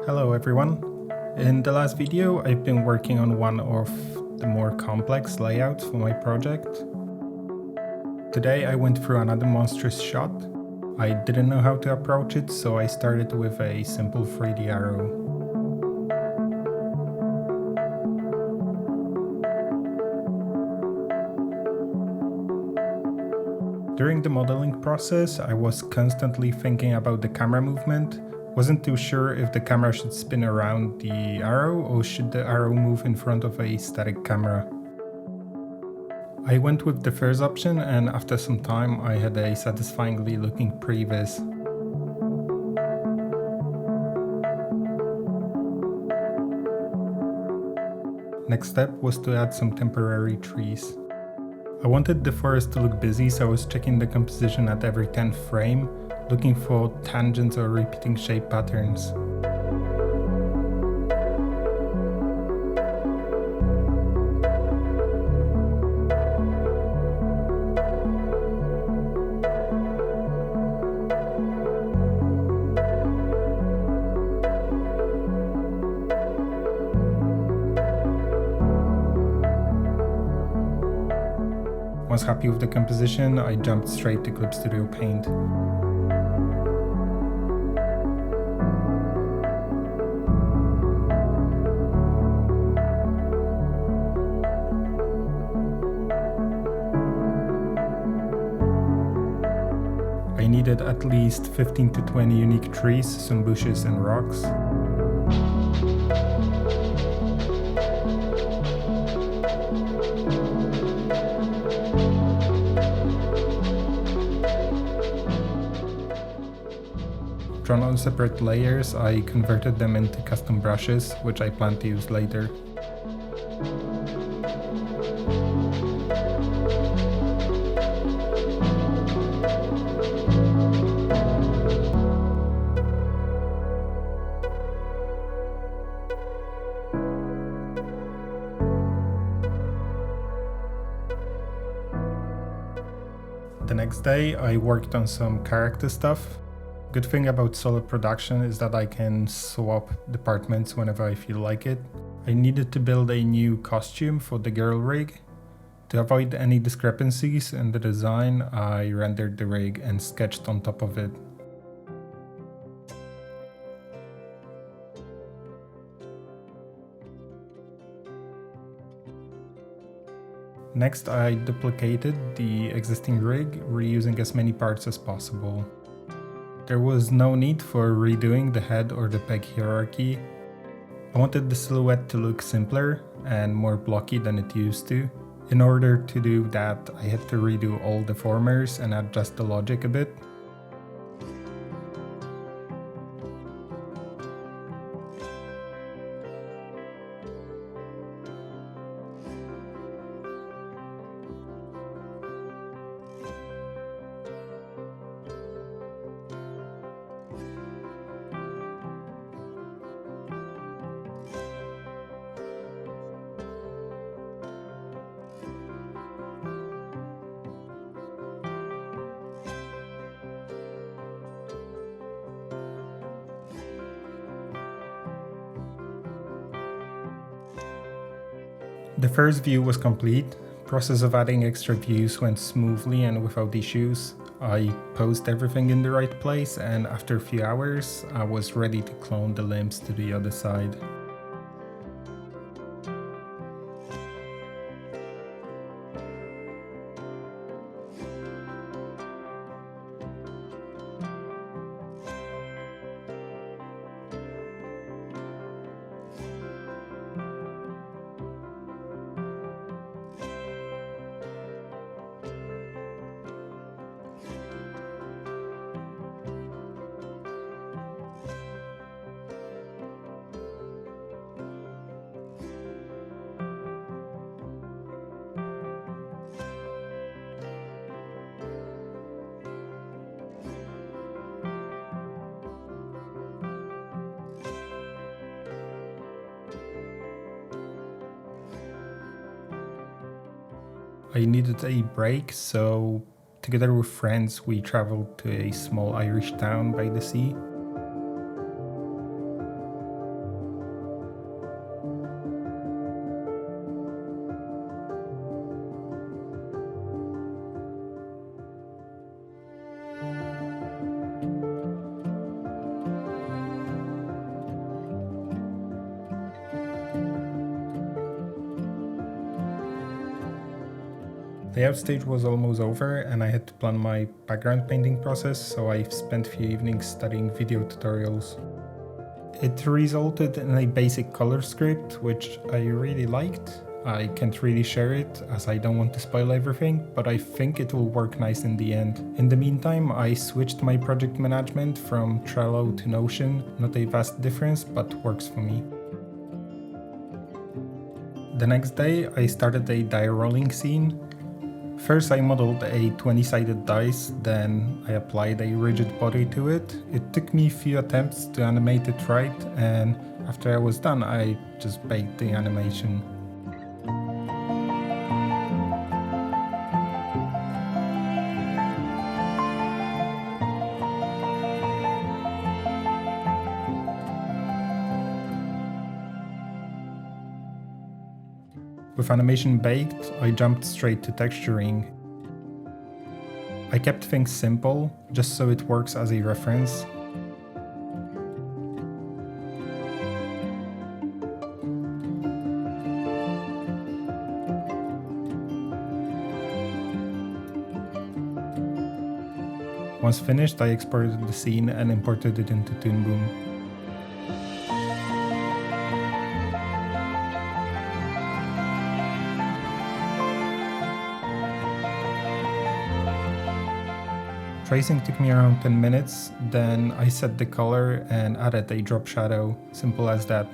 Hello everyone. In the last video I've been working on one of the more complex layouts for my project. Today I went through another monstrous shot. I didn't know how to approach it, so I started with a simple 3D arrow. During the modeling process I was constantly thinking about the camera movement. Wasn't too sure if the camera should spin around the arrow or should the arrow move in front of a static camera. I went with the first option, and after some time I had a satisfyingly looking previs. Next step was to add some temporary trees. I wanted the forest to look busy, so I was checking the composition at every 10th frame, looking for tangents or repeating shape patterns. Once happy with the composition, I jumped straight to Clip Studio Paint. I needed at least 15 to 20 unique trees, some bushes and rocks. Drawn on separate layers, I converted them into custom brushes, which I plan to use later. The next day, I worked on some character stuff. Good thing about solid production is that I can swap departments whenever I feel like it. I needed to build a new costume for the girl rig. To avoid any discrepancies in the design, I rendered the rig and sketched on top of it. Next, I duplicated the existing rig, reusing as many parts as possible. There was no need for redoing the head or the peg hierarchy. I wanted the silhouette to look simpler and more blocky than it used to. In order to do that, I had to redo all the formers and adjust the logic a bit. The first view was complete. Process of adding extra views went smoothly and without issues. I posed everything in the right place, and after a few hours I was ready to clone the limbs to the other side. I needed a break, so together with friends we traveled to a small Irish town by the sea. Layout stage was almost over and I had to plan my background painting process, so I spent a few evenings studying video tutorials. It resulted in a basic color script, which I really liked. I can't really share it as I don't want to spoil everything, but I think it will work nice in the end. In the meantime, I switched my project management from Trello to Notion. Not a vast difference, but works for me. The next day, I started a die rolling scene. First I modeled a 20-sided dice, then I applied a rigid body to it. It took me a few attempts to animate it right, and after I was done I just baked the animation. With animation baked, I jumped straight to texturing. I kept things simple, just so it works as a reference. Once finished, I exported the scene and imported it into Toon Boom. Tracing took me around 10 minutes, then I set the color and added a drop shadow, simple as that.